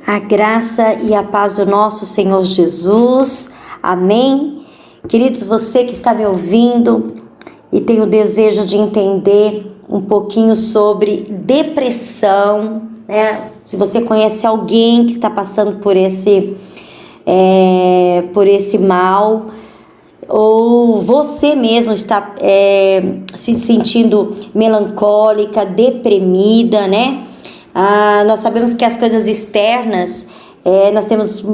A graça e a paz do nosso Senhor Jesus. Amém. Queridos, você que está me ouvindo e tem o desejo de entender um pouquinho sobre depressão, né? Se você conhece alguém que está passando por esse mal, ou você mesmo está se sentindo melancólica, deprimida, né? Nós sabemos que as coisas externas, nós temos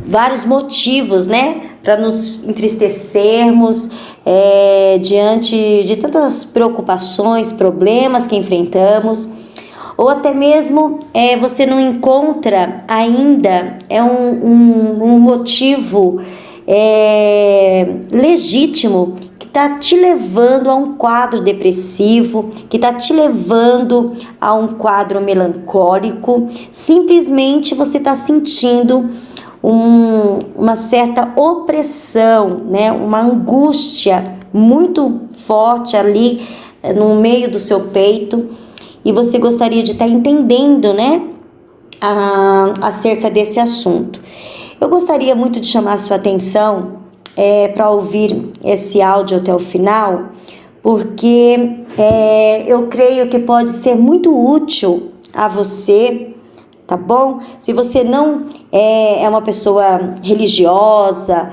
vários motivos, né, para nos entristecermos diante de tantas preocupações, problemas que enfrentamos, ou até mesmo você não encontra ainda um motivo legítimo que está te levando a um quadro depressivo, que está te levando a um quadro melancólico. Simplesmente você está sentindo uma certa opressão, né? Uma angústia muito forte ali no meio do seu peito, e você gostaria de estar entendendo, né, acerca desse assunto. Eu gostaria muito de chamar a sua atenção para ouvir esse áudio até o final, porque eu creio que pode ser muito útil a você, tá bom? Se você não é uma pessoa religiosa,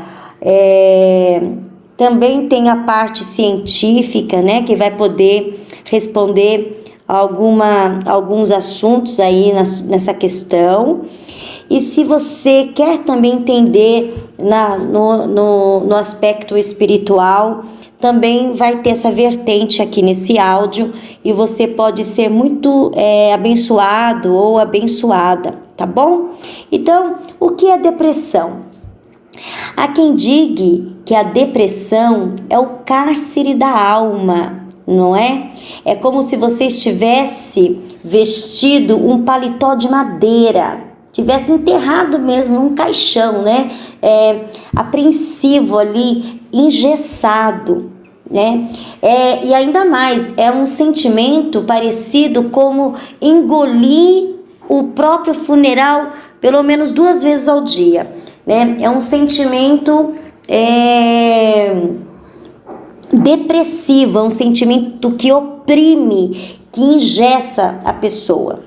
também tem a parte científica, né, que vai poder responder alguns assuntos aí nessa questão. E se você quer também entender no aspecto espiritual, também vai ter essa vertente aqui nesse áudio, e você pode ser muito abençoado ou abençoada, tá bom? Então, o que é depressão? Há quem diga que a depressão é o cárcere da alma, não é? É como se você estivesse vestido um paletó de madeira, tivesse enterrado mesmo num caixão, né? Apreensivo ali, engessado, né? E ainda mais, é um sentimento parecido como engolir o próprio funeral pelo menos 2 vezes ao dia, né? É um sentimento depressivo, é um sentimento que oprime, que engessa a pessoa.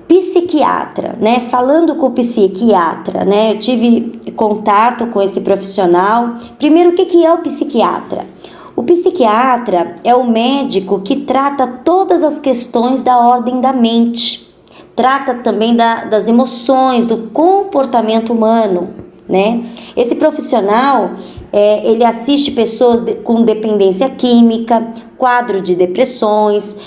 Psiquiatra, né? Falando com o psiquiatra, né? Eu tive contato com esse profissional. Primeiro, o que é o psiquiatra? O psiquiatra é o médico que trata todas as questões da ordem da mente, trata também das emoções, do comportamento humano, né? Esse profissional, ele assiste pessoas com dependência química, quadro de depressões,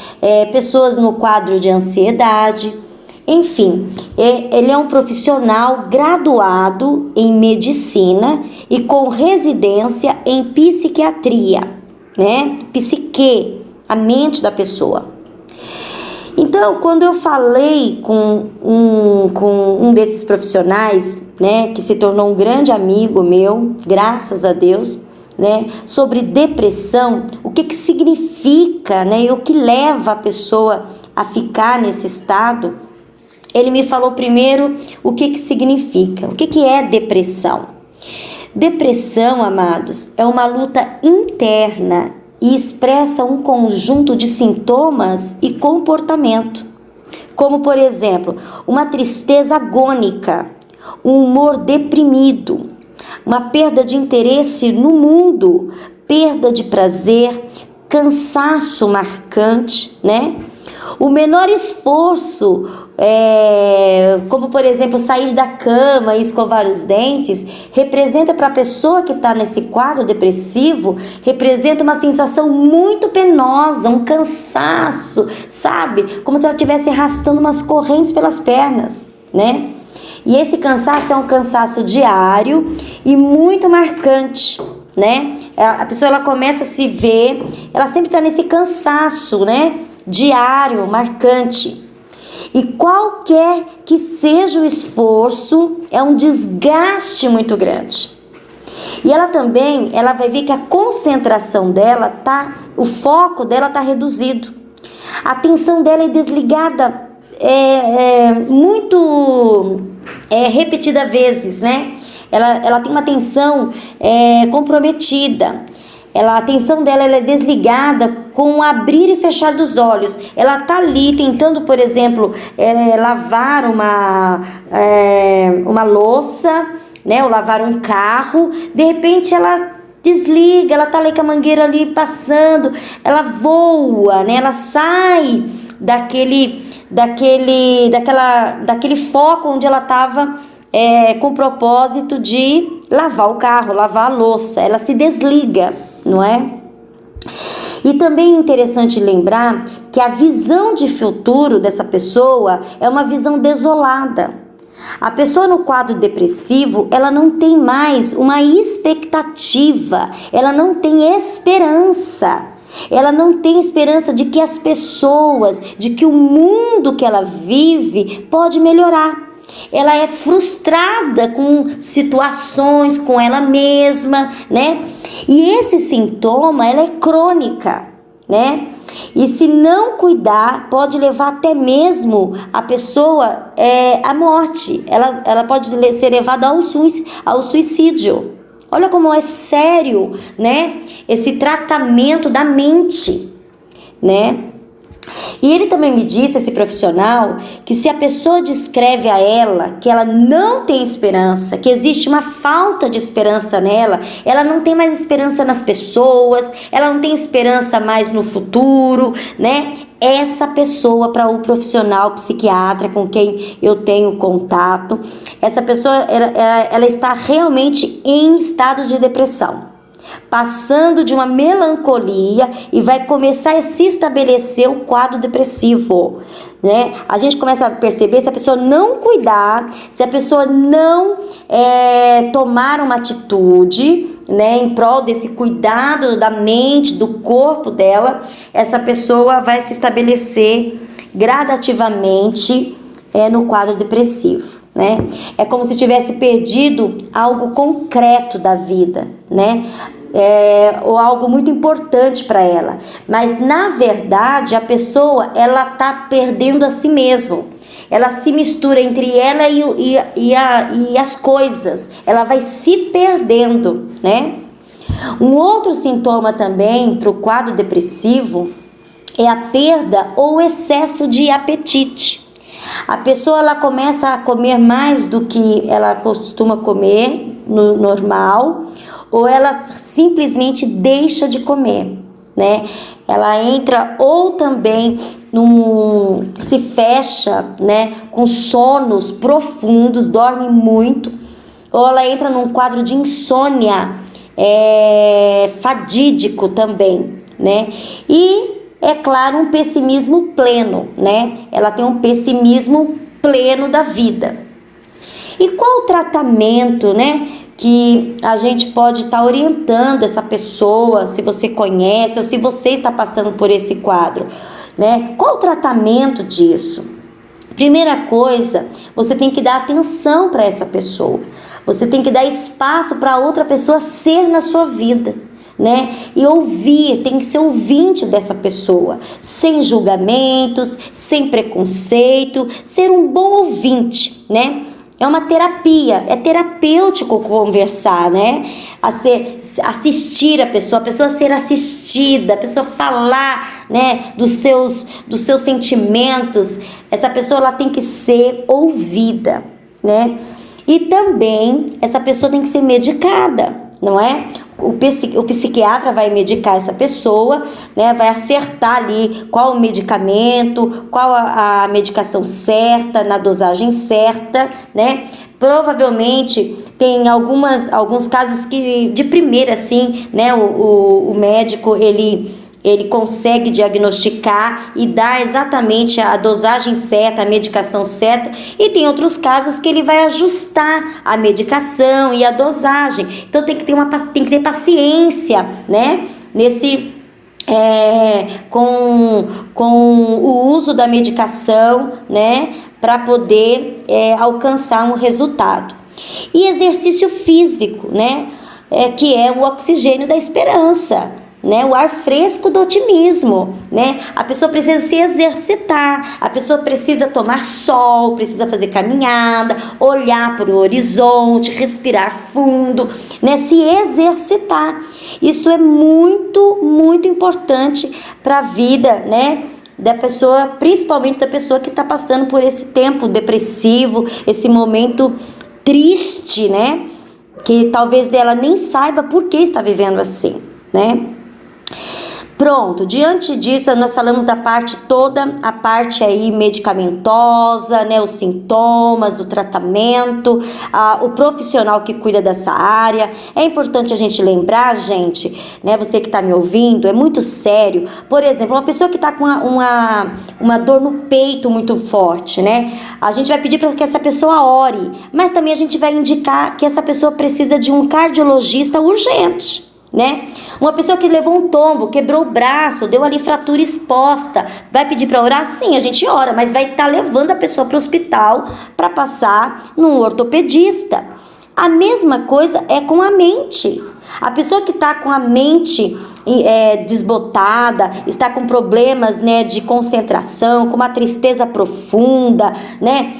pessoas no quadro de ansiedade. Enfim, ele é um profissional graduado em medicina e com residência em psiquiatria, né? Psique, a mente da pessoa. Então, quando eu falei com um desses profissionais, né, que se tornou um grande amigo meu, graças a Deus, né, sobre depressão, o que significa, né, e o que leva a pessoa a ficar nesse estado, ele me falou primeiro o que significa, o que é depressão. Depressão, amados, é uma luta interna e expressa um conjunto de sintomas e comportamento, como, por exemplo, uma tristeza agônica, um humor deprimido, uma perda de interesse no mundo, perda de prazer, cansaço marcante, né? O menor esforço, como por exemplo sair da cama e escovar os dentes, representa para a pessoa que está nesse quadro depressivo, representa uma sensação muito penosa, um cansaço, sabe? Como se ela estivesse arrastando umas correntes pelas pernas, né? E esse cansaço é um cansaço diário e muito marcante, né? A pessoa, ela começa a se ver, ela sempre está nesse cansaço, né? Diário, marcante. E qualquer que seja o esforço, é um desgaste muito grande. E ela também, ela vai ver que a concentração dela o foco dela está reduzido. A atenção dela é desligada muito repetida vezes, né? Ela tem uma atenção comprometida. A atenção dela é desligada com o abrir e fechar dos olhos. Ela tá ali tentando, por exemplo, lavar uma louça, né? Ou lavar um carro. De repente ela desliga, ela tá ali com a mangueira ali passando, ela voa, né? Ela sai daquele foco onde ela estava com o propósito de lavar o carro, lavar a louça. Ela se desliga, não é? E também é interessante lembrar que a visão de futuro dessa pessoa é uma visão desolada. A pessoa no quadro depressivo, ela não tem mais uma expectativa, ela não tem esperança. Ela não tem esperança de que as pessoas, de que o mundo que ela vive pode melhorar. Ela é frustrada com situações, com ela mesma, né? E esse sintoma, ela é crônica, né? E se não cuidar, pode levar até mesmo a pessoa à morte. Ela pode ser levada ao suicídio. Olha como é sério, né? Esse tratamento da mente, né? E ele também me disse, esse profissional, que se a pessoa descreve a ela que ela não tem esperança, que existe uma falta de esperança nela, ela não tem mais esperança nas pessoas, ela não tem esperança mais no futuro, né? Essa pessoa, para o profissional psiquiatra com quem eu tenho contato, essa pessoa ela está realmente em estado de depressão, passando de uma melancolia, e vai começar a se estabelecer o quadro depressivo, né? A gente começa a perceber, se a pessoa não cuidar, se a pessoa não tomar uma atitude, né, em prol desse cuidado da mente, do corpo dela, essa pessoa vai se estabelecer gradativamente no quadro depressivo, né? É como se tivesse perdido algo concreto da vida, né? Ou algo muito importante para ela, mas na verdade a pessoa, ela tá perdendo a si mesma. Ela se mistura entre ela e as coisas, ela vai se perdendo, né? Um outro sintoma também para o quadro depressivo é a perda ou excesso de apetite. A pessoa, ela começa a comer mais do que ela costuma comer no normal, ou ela simplesmente deixa de comer, né? Ela entra ou também se fecha, né, com sonos profundos, dorme muito, ou ela entra num quadro de insônia fadídico também, né? E é claro, um pessimismo pleno, né? Ela tem um pessimismo pleno da vida. E qual o tratamento, né, que a gente pode estar orientando essa pessoa, se você conhece ou se você está passando por esse quadro, né? Qual o tratamento disso? Primeira coisa, você tem que dar atenção para essa pessoa. Você tem que dar espaço para outra pessoa ser na sua vida, né? E ouvir, tem que ser ouvinte dessa pessoa, sem julgamentos, sem preconceito, ser um bom ouvinte, né? É uma terapia, é terapêutico conversar, né? Assistir a pessoa ser assistida, a pessoa falar, né, dos seus sentimentos. Essa pessoa, ela tem que ser ouvida, né? E também essa pessoa tem que ser medicada, não é? O psiquiatra vai medicar essa pessoa, né? Vai acertar ali qual o medicamento, qual a medicação certa, na dosagem certa, né? Provavelmente tem alguns casos que de primeira, assim, né? O médico, ele consegue diagnosticar e dar exatamente a dosagem certa, a medicação certa, e tem outros casos que ele vai ajustar a medicação e a dosagem. Então tem que ter paciência, né? Com o uso da medicação, né? Para poder alcançar um resultado. E exercício físico, né? Que é o oxigênio da esperança, né, o ar fresco do otimismo, né? A pessoa precisa se exercitar, a pessoa precisa tomar sol, precisa fazer caminhada, olhar para o horizonte, respirar fundo, né, se exercitar. Isso é muito, muito importante para a vida, né, da pessoa, principalmente da pessoa que está passando por esse tempo depressivo, esse momento triste, né? Que talvez ela nem saiba por que está vivendo assim, né? Pronto, diante disso nós falamos da parte toda, a parte aí medicamentosa, né, os sintomas, o tratamento, o profissional que cuida dessa área. É importante a gente lembrar, gente, né, você que está me ouvindo, é muito sério. Por exemplo, uma pessoa que está com uma dor no peito muito forte, né, a gente vai pedir para que essa pessoa ore, mas também a gente vai indicar que essa pessoa precisa de um cardiologista urgente, né? Uma pessoa que levou um tombo, quebrou o braço, deu ali fratura exposta, vai pedir para orar? Sim, a gente ora, mas vai estar levando a pessoa para o hospital para passar num ortopedista. A mesma coisa é com a mente. A pessoa que está com a mente desbotada, está com problemas, né, de concentração, com uma tristeza profunda, né,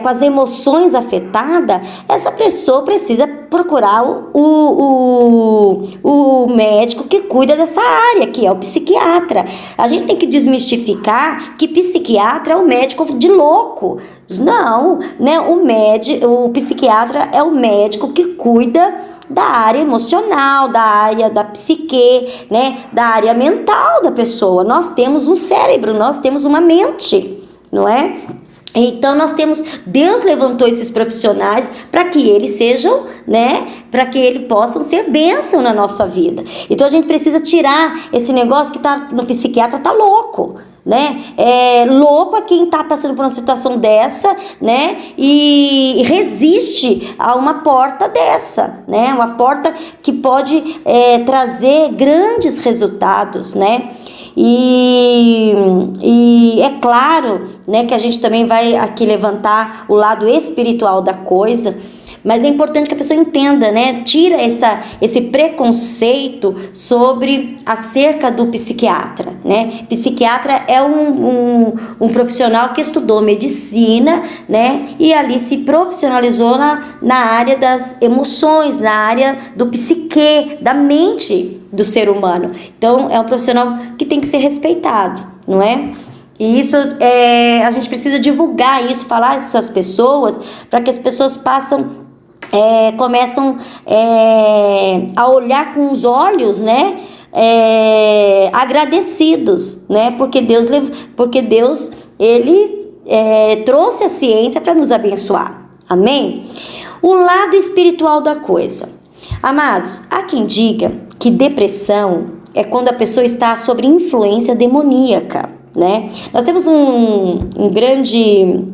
com as emoções afetadas, essa pessoa precisa procurar o médico que cuida dessa área, que é o psiquiatra. A gente tem que desmistificar que psiquiatra é um médico de louco. Não, né? O psiquiatra é o médico que cuida da área emocional, da área da psique, né? Da área mental da pessoa. Nós temos um cérebro, nós temos uma mente, não é? Então Deus levantou esses profissionais para que eles sejam, né, para que eles possam ser bênção na nossa vida. Então a gente precisa tirar esse negócio que tá no psiquiatra, tá louco, né? É louco a quem tá passando por uma situação dessa, né? E resiste a uma porta dessa, né? Uma porta que pode trazer grandes resultados, né? E é claro, né, que a gente também vai aqui levantar o lado espiritual da coisa, mas é importante que a pessoa entenda, né, tira esse preconceito acerca do psiquiatra, né? Psiquiatra é um profissional que estudou medicina, né, e ali se profissionalizou na área das emoções, na área do psique, da mente do ser humano. Então é um profissional que tem que ser respeitado, não é? E isso a gente precisa divulgar isso, falar isso às pessoas, para que as pessoas começam a olhar com os olhos, né, agradecidos, né, porque Deus ele trouxe a ciência para nos abençoar, amém? O lado espiritual da coisa, amados, há quem diga que depressão é quando a pessoa está sob influência demoníaca, né? Nós temos um grande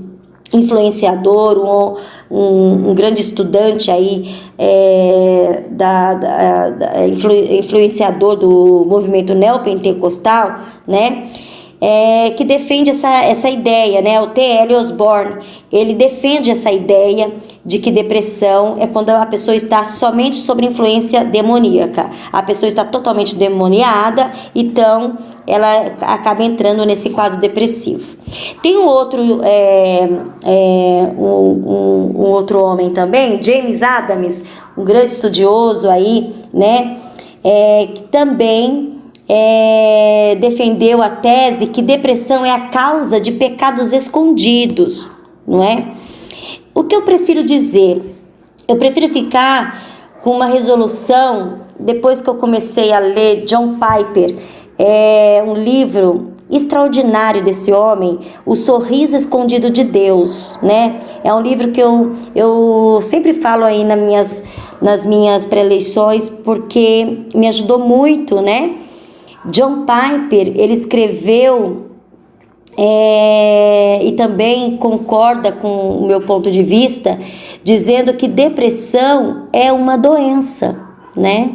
influenciador, um grande estudante aí, influenciador do movimento neopentecostal, né? Que defende essa ideia, né? O T.L. Osborne, ele defende essa ideia de que depressão é quando a pessoa está somente sob influência demoníaca. A pessoa está totalmente demoniada, então ela acaba entrando nesse quadro depressivo. Tem um outro homem também, James Adams, um grande estudioso aí, né? Que também defendeu a tese que depressão é a causa de pecados escondidos, não é? O que eu prefiro dizer? Eu prefiro ficar com uma resolução, depois que eu comecei a ler John Piper, um livro extraordinário desse homem, O Sorriso Escondido de Deus, né? É um livro que eu sempre falo aí nas minhas preleções, porque me ajudou muito, né? John Piper, ele escreveu e também concorda com o meu ponto de vista, dizendo que depressão é uma doença, né?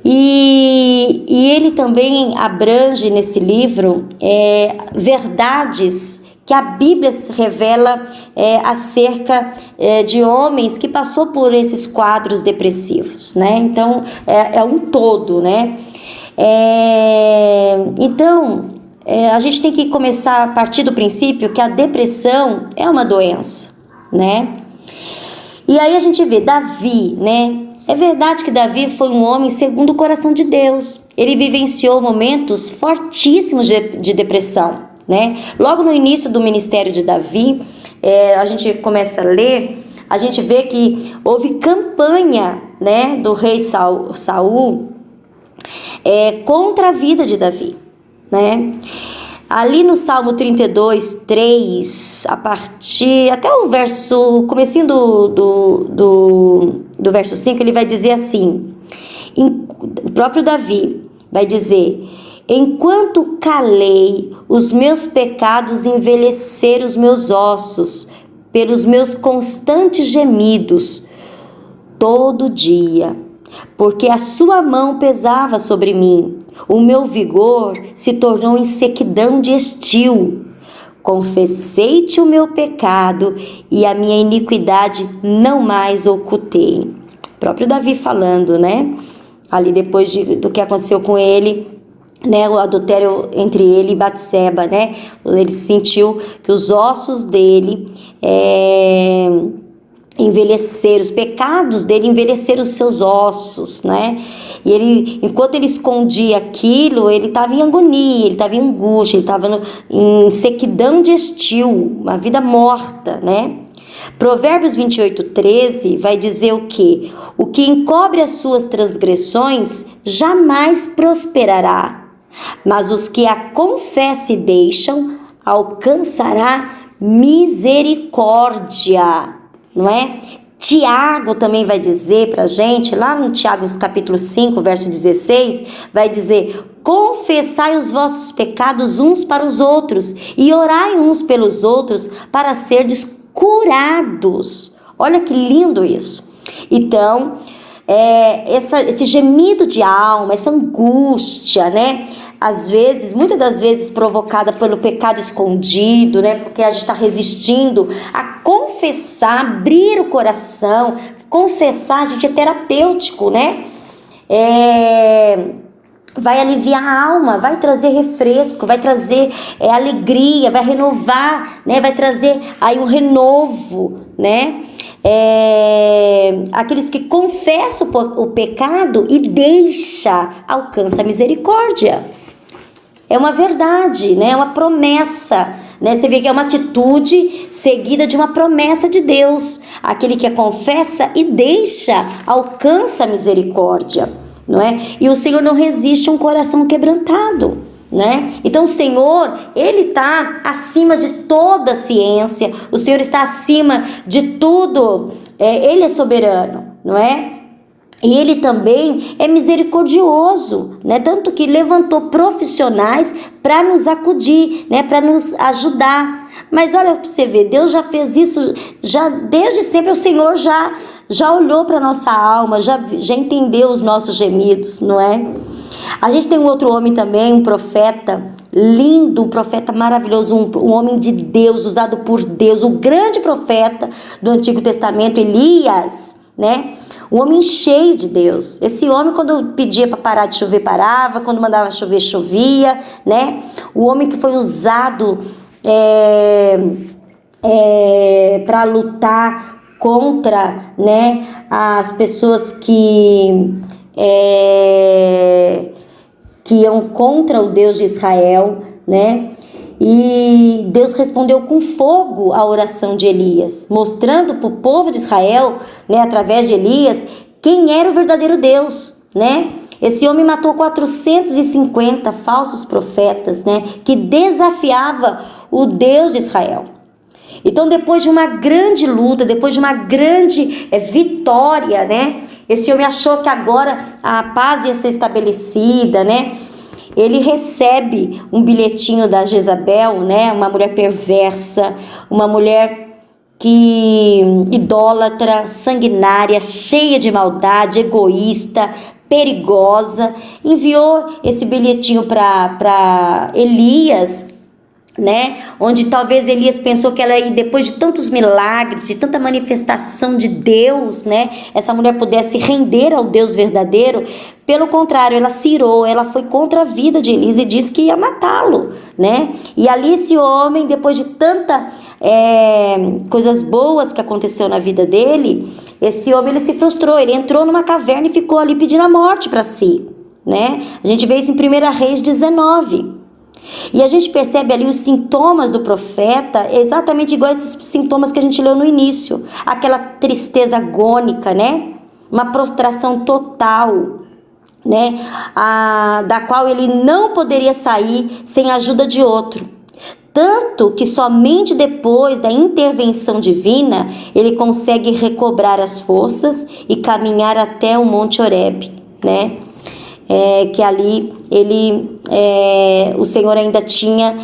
E ele também abrange nesse livro verdades que a Bíblia revela acerca de homens que passou por esses quadros depressivos, né? Então é um todo, né? Então, a gente tem que começar a partir do princípio que a depressão é uma doença, né? E aí a gente vê Davi, né? É verdade que Davi foi um homem segundo o coração de Deus. Ele vivenciou momentos fortíssimos de depressão, né? Logo no início do ministério de Davi, a gente começa a ler, a gente vê que houve campanha, né, do rei Saul contra a vida de Davi, né? Ali no Salmo 32, 3, a partir até o verso, comecinho do verso 5, ele vai dizer assim, o próprio Davi vai dizer: enquanto calei, os meus pecados envelheceram os meus ossos, pelos meus constantes gemidos, todo dia, porque a sua mão pesava sobre mim, o meu vigor se tornou em sequidão de estio. Confessei-te o meu pecado e a minha iniquidade não mais ocultei. O próprio Davi falando, né? Ali depois do que aconteceu com ele, né? O adultério entre ele e Batseba, né? Ele sentiu que os ossos dele envelheceram, os pecados dele envelheceram os seus ossos, né? E ele, enquanto ele escondia aquilo, ele estava em agonia, ele estava em angústia, ele estava em sequidão de estio, uma vida morta, né? Provérbios 28, 13 vai dizer o quê? O que encobre as suas transgressões jamais prosperará, mas os que a confessam e deixam alcançará misericórdia. Não é? Tiago também vai dizer pra gente, lá no Tiago capítulo 5, verso 16, vai dizer: confessai os vossos pecados uns para os outros e orai uns pelos outros para serdes curados. Olha que lindo isso. Então, esse gemido de alma, essa angústia, né? Às vezes, muitas das vezes provocada pelo pecado escondido, né? Porque a gente está resistindo a confessar, abrir o coração. Confessar, a gente é terapêutico, né? Vai aliviar a alma, vai trazer refresco, vai trazer alegria, vai renovar, né? Vai trazer aí um renovo, né? Aqueles que confessam o pecado e alcança a misericórdia. É uma verdade, né? É uma promessa, né? Você vê que é uma atitude seguida de uma promessa de Deus. Aquele que confessa e alcança a misericórdia, não é? E o Senhor não resiste a um coração quebrantado, né? Então o Senhor, Ele está acima de toda a ciência, o Senhor está acima de tudo, Ele é soberano, não é? E Ele também é misericordioso, né? Tanto que levantou profissionais para nos acudir, né? Para nos ajudar. Mas olha para você ver, Deus já fez isso, já desde sempre o Senhor já olhou para nossa alma, já entendeu os nossos gemidos, não é? A gente tem um outro homem também, um profeta lindo, um profeta maravilhoso, um homem de Deus, usado por Deus, o grande profeta do Antigo Testamento, Elias, né? Um homem cheio de Deus. Esse homem, quando pedia para parar de chover, parava. Quando mandava chover, chovia, né? O homem que foi usado para lutar contra, né, as pessoas que iam contra o Deus de Israel, né? E Deus respondeu com fogo a oração de Elias, mostrando para o povo de Israel, né, através de Elias, quem era o verdadeiro Deus, né? Esse homem matou 450 falsos profetas, né, que desafiava o Deus de Israel. Então, depois de uma grande luta, depois de uma grande vitória, né, esse homem achou que agora a paz ia ser estabelecida, né? Ele recebe um bilhetinho da Jezabel, né? Uma mulher perversa, uma mulher idólatra, sanguinária, cheia de maldade, egoísta, perigosa. Enviou esse bilhetinho para Elias, né? Onde talvez Elias pensou que ela ia, depois de tantos milagres, de tanta manifestação de Deus, né? Essa mulher pudesse render ao Deus verdadeiro. Pelo contrário, ela se irou, ela foi contra a vida de Elias e disse que ia matá-lo, né? E ali esse homem, depois de tanta coisas boas que aconteceu na vida dele, esse homem ele se frustrou, ele entrou numa caverna e ficou ali pedindo a morte para si, né? A gente vê isso em 1 Reis 19. E a gente percebe ali os sintomas do profeta, exatamente igual a esses sintomas que a gente leu no início. Aquela tristeza agônica, né? Uma prostração total, né? Da qual ele não poderia sair sem a ajuda de outro. Tanto que somente depois da intervenção divina, ele consegue recobrar as forças e caminhar até o Monte Horebe, né? Que ali o Senhor ainda tinha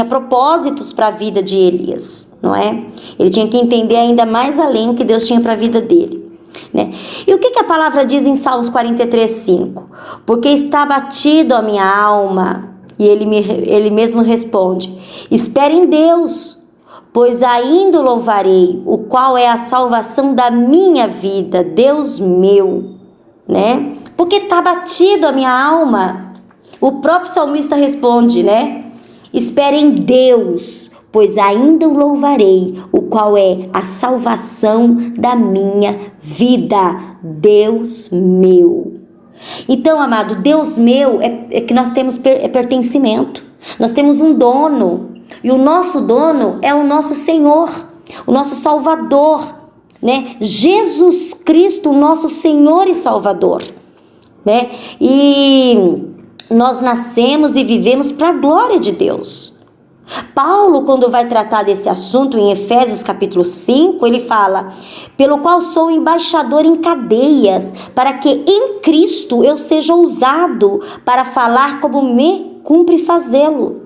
propósitos para a vida de Elias, não é? Ele tinha que entender ainda mais além o que Deus tinha para a vida dele, né? E o que a palavra diz em Salmos 43:5? Porque está abatido a minha alma, e ele mesmo responde: espere em Deus, pois ainda o louvarei, o qual é a salvação da minha vida, Deus meu, né? Porque está abatido a minha alma. O próprio salmista responde, né? Espere em Deus, pois ainda o louvarei, o qual é a salvação da minha vida, Deus meu. Então, amado, Deus meu é que nós temos pertencimento. Nós temos um dono, e o nosso dono é o nosso Senhor, o nosso Salvador, né? Jesus Cristo, nosso Senhor e Salvador, né? E nós nascemos e vivemos para a glória de Deus. Paulo, quando vai tratar desse assunto em Efésios capítulo 5, ele fala: pelo qual sou embaixador em cadeias, para que em Cristo eu seja usado para falar como me cumpre fazê-lo.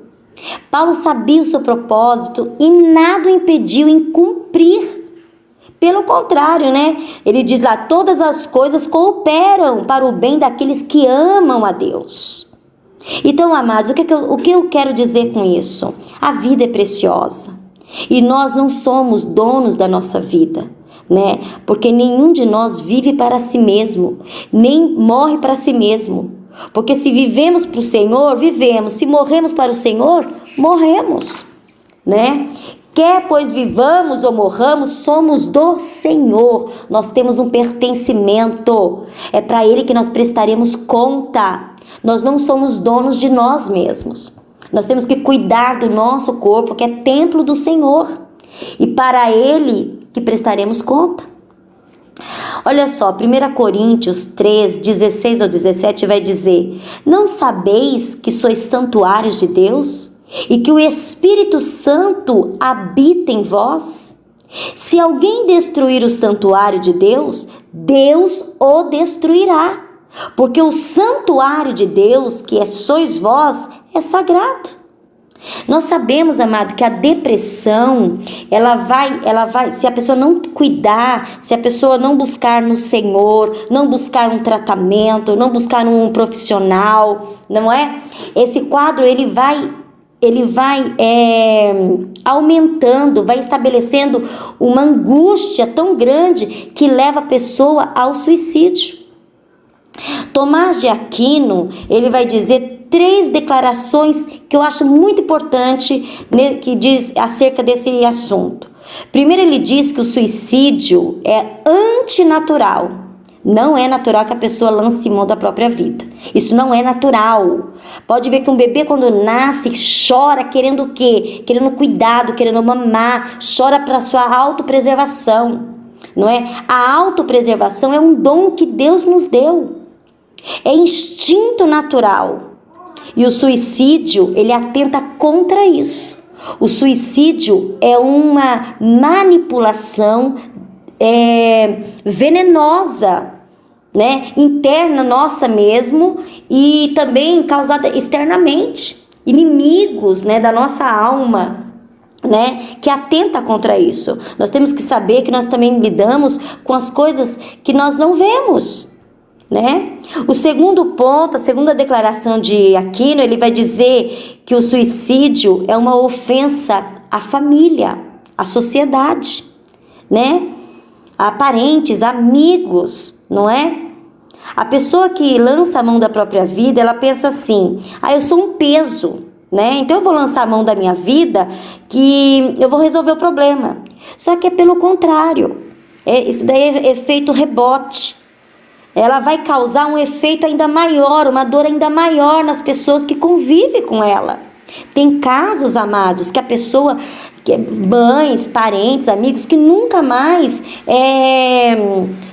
Paulo sabia o seu propósito e nada o impediu em cumprir. Pelo contrário, né? Ele diz lá: todas as coisas cooperam para o bem daqueles que amam a Deus. Então, amados, o que eu quero dizer com isso? A vida é preciosa e nós não somos donos da nossa vida, né? Porque nenhum de nós vive para si mesmo, nem morre para si mesmo. Porque se vivemos para o Senhor, vivemos. Se morremos para o Senhor, morremos, né? Quer pois vivamos ou morramos, somos do Senhor. Nós temos um pertencimento. É para Ele que nós prestaremos conta. Nós não somos donos de nós mesmos. Nós temos que cuidar do nosso corpo, que é templo do Senhor. E para Ele que prestaremos conta. Olha só, 1 Coríntios 3, 16 ao 17 vai dizer: não sabeis que sois santuários de Deus e que o Espírito Santo habita em vós? Se alguém destruir o santuário de Deus, Deus o destruirá. Porque o santuário de Deus, que sois vós, é sagrado. Nós sabemos, amado, que a depressão, ela vai, se a pessoa não cuidar, se a pessoa não buscar no Senhor, não buscar um tratamento, não buscar um profissional, não é? Esse quadro, ele vai aumentando, vai estabelecendo uma angústia tão grande que leva a pessoa ao suicídio. Tomás de Aquino, ele vai dizer 3 declarações que eu acho muito importante, né, que diz acerca desse assunto. Primeiro, ele diz que o suicídio é antinatural. Não é natural que a pessoa lance mão da própria vida. Isso não é natural. Pode ver que um bebê, quando nasce, chora querendo o quê? Querendo cuidado, querendo mamar, chora para sua autopreservação, não é? A autopreservação é um dom que Deus nos deu. É instinto natural. E o suicídio, ele atenta contra isso. O suicídio é uma manipulação venenosa, né? Interna nossa mesmo e também causada externamente. Inimigos, né, da nossa alma, né, que atenta contra isso. Nós temos que saber que nós também lidamos com as coisas que nós não vemos. né? O segundo ponto, a segunda declaração de Aquino, ele vai dizer que o suicídio é uma ofensa à família, à sociedade, né? A parentes, amigos, não é? A pessoa que lança a mão da própria vida, ela pensa assim: eu sou um peso, né? Então eu vou lançar a mão da minha vida que eu vou resolver o problema. Só que é pelo contrário. Isso daí é efeito rebote. Ela vai causar um efeito ainda maior, uma dor ainda maior nas pessoas que convivem com ela. Tem casos, amados, que a pessoa, mães, parentes, amigos, que nunca mais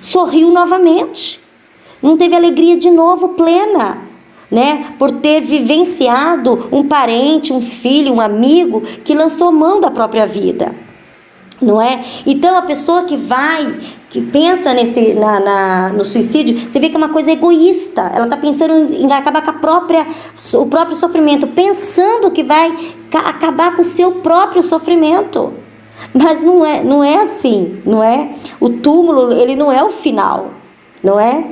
sorriu novamente. Não teve alegria de novo plena, né? Por ter vivenciado um parente, um filho, um amigo que lançou mão da própria vida, não é? Então a pessoa que pensa no suicídio, você vê que é uma coisa egoísta. Ela está pensando em acabar com o próprio sofrimento, pensando que vai acabar com o seu próprio sofrimento. Mas não é assim, não é? O túmulo, ele não é o final, não é?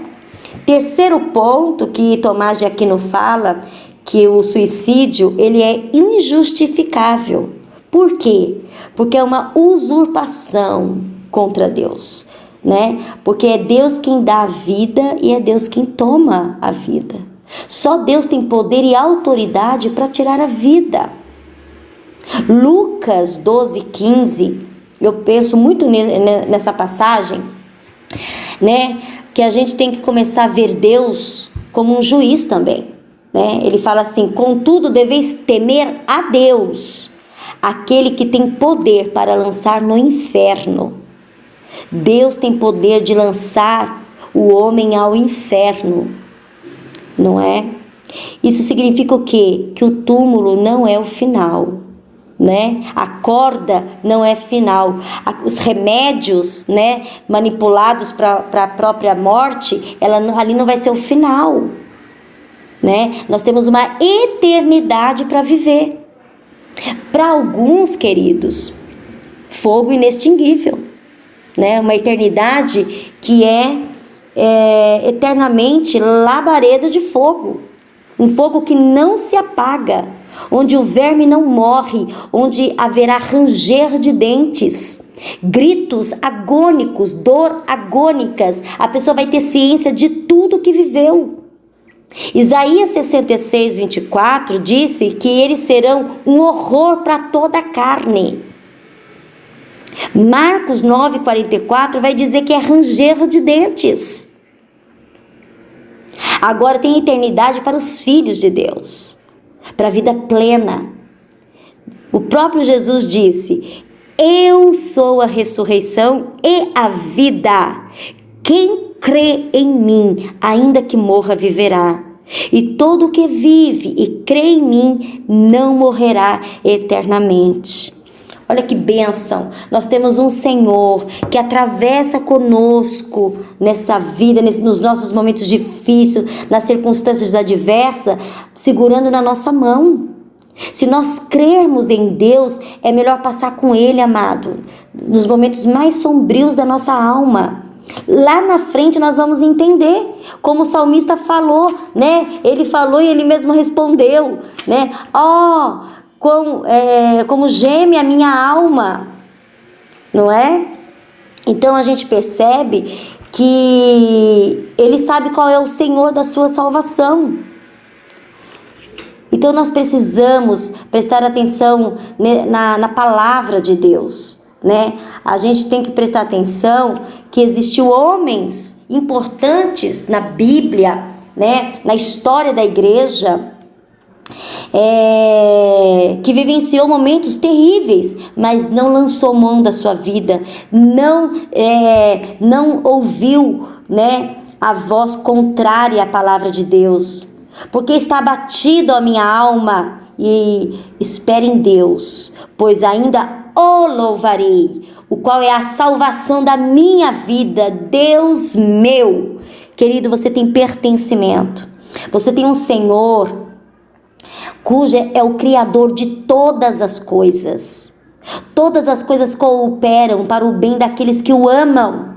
Terceiro ponto que Tomás de Aquino fala, que o suicídio, ele é injustificável. Por quê? Porque é uma usurpação contra Deus, né? Porque é Deus quem dá a vida e é Deus quem toma a vida. Só Deus tem poder e autoridade para tirar a vida. Lucas 12:15, eu penso muito nessa passagem, né? Que a gente tem que começar a ver Deus como um juiz também, né? Ele fala assim: contudo deveis temer a Deus, aquele que tem poder para lançar no inferno. Deus tem poder de lançar o homem ao inferno, não é? Isso significa o quê? Que o túmulo não é o final, né? A corda não é final. Os remédios, né, manipulados para a própria morte, ali não vai ser o final, né? Nós temos uma eternidade para viver. Para alguns, queridos, fogo inextinguível, né? Uma eternidade que é eternamente labareda de fogo, um fogo que não se apaga, onde o verme não morre, onde haverá ranger de dentes, gritos agônicos, dor agônicas. A pessoa vai ter ciência de tudo que viveu. Isaías 66:24 disse que eles serão um horror para toda a carne. Marcos 9:44 vai dizer que é ranger de dentes. Agora tem eternidade para os filhos de Deus, para a vida plena. O próprio Jesus disse: eu sou a ressurreição e a vida. Quem crê em mim, ainda que morra, viverá. E todo o que vive e crê em mim não morrerá eternamente. Olha que bênção, nós temos um Senhor que atravessa conosco nessa vida, nos nossos momentos difíceis, nas circunstâncias adversas, segurando na nossa mão. Se nós crermos em Deus, é melhor passar com Ele, amado, nos momentos mais sombrios da nossa alma. Lá na frente nós vamos entender, como o salmista falou, né? Ele falou e ele mesmo respondeu, né? Como geme a minha alma, não é? Então a gente percebe que Ele sabe qual é o Senhor da sua salvação. Então nós precisamos prestar atenção na palavra de Deus, né? A gente tem que prestar atenção que existiu homens importantes na Bíblia, né? Na história da igreja, que vivenciou momentos terríveis, mas não lançou mão da sua vida, não ouviu, né, a voz contrária à palavra de Deus. Porque está abatido a minha alma, e espere em Deus, pois ainda o louvarei, o qual é a salvação da minha vida. Deus meu, querido, você tem pertencimento, você tem um Senhor cujo é o Criador de todas as coisas. Todas as coisas cooperam para o bem daqueles que o amam.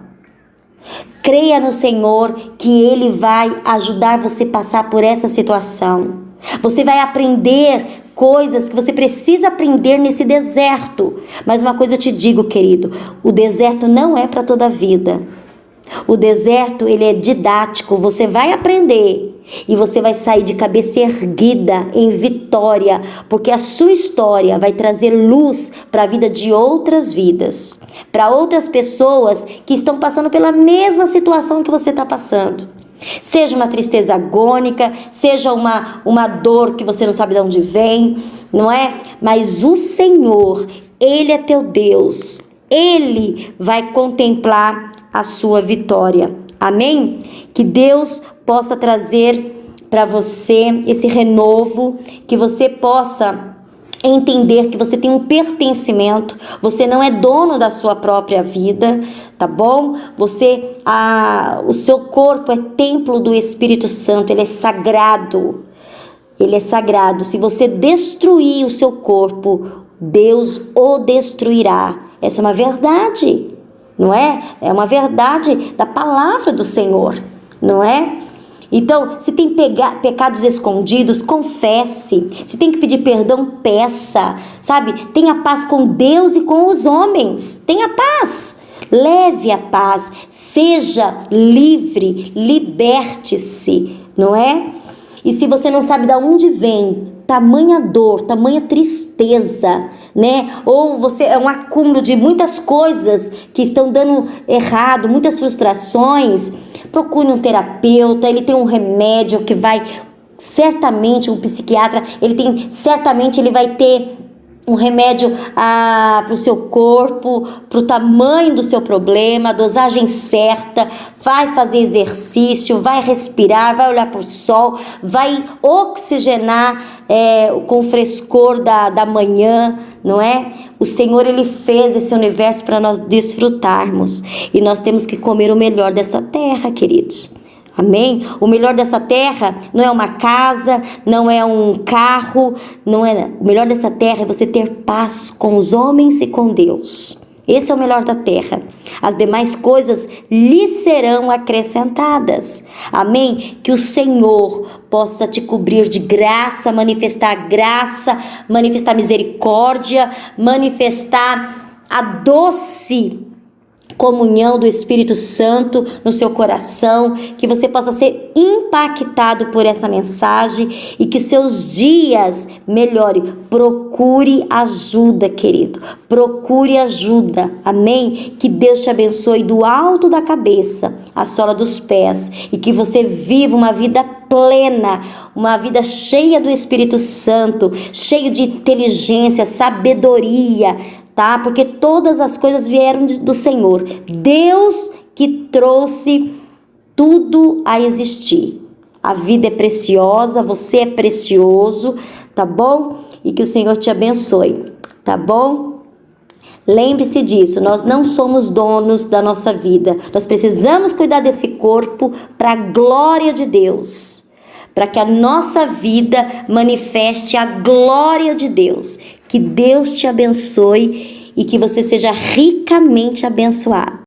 Creia no Senhor que Ele vai ajudar você a passar por essa situação. Você vai aprender coisas que você precisa aprender nesse deserto. Mas uma coisa eu te digo, querido, o deserto não é para toda a vida. O deserto, ele é didático, você vai aprender e você vai sair de cabeça erguida em vitória, porque a sua história vai trazer luz para a vida de outras vidas, para outras pessoas que estão passando pela mesma situação que você está passando. Seja uma tristeza agônica, seja uma dor que você não sabe de onde vem, não é? Mas o Senhor, Ele é teu Deus, Ele vai contemplar a sua vitória. Amém? Que Deus possa trazer para você esse renovo, que você possa entender que você tem um pertencimento, você não é dono da sua própria vida, tá bom? O seu corpo é templo do Espírito Santo, ele é sagrado. Ele é sagrado. Se você destruir o seu corpo, Deus o destruirá. Essa é uma verdade, não é? É uma verdade da palavra do Senhor, não é? Então, se tem pecados escondidos, confesse. Se tem que pedir perdão, peça. Sabe? Tenha paz com Deus e com os homens. Tenha paz. Leve a paz. Seja livre. Liberte-se. Não é? E se você não sabe de onde vem tamanha dor, tamanha tristeza, né? Ou você é um acúmulo de muitas coisas que estão dando errado, muitas frustrações, procure um terapeuta, ele tem um remédio que vai, certamente, um psiquiatra, ele vai ter um remédio para o seu corpo, para o tamanho do seu problema, a dosagem certa, vai fazer exercício, vai respirar, vai olhar para o sol, vai oxigenar com o frescor da manhã, não é? O Senhor, Ele fez esse universo para nós desfrutarmos e nós temos que comer o melhor dessa terra, queridos. Amém? O melhor dessa terra não é uma casa, não é um carro, o melhor dessa terra é você ter paz com os homens e com Deus. Esse é o melhor da terra. As demais coisas lhe serão acrescentadas. Amém? Que o Senhor possa te cobrir de graça, manifestar misericórdia, manifestar a doce comunhão do Espírito Santo no seu coração, que você possa ser impactado por essa mensagem e que seus dias melhorem. Procure ajuda, querido, procure ajuda, amém? Que Deus te abençoe do alto da cabeça à sola dos pés e que você viva uma vida plena, uma vida cheia do Espírito Santo, cheio de inteligência, sabedoria, tá? Porque todas as coisas vieram do Senhor. Deus que trouxe tudo a existir. A vida é preciosa, você é precioso, tá bom? E que o Senhor te abençoe, tá bom? Lembre-se disso, nós não somos donos da nossa vida. Nós precisamos cuidar desse corpo para a glória de Deus, para que a nossa vida manifeste a glória de Deus. Que Deus te abençoe e que você seja ricamente abençoado.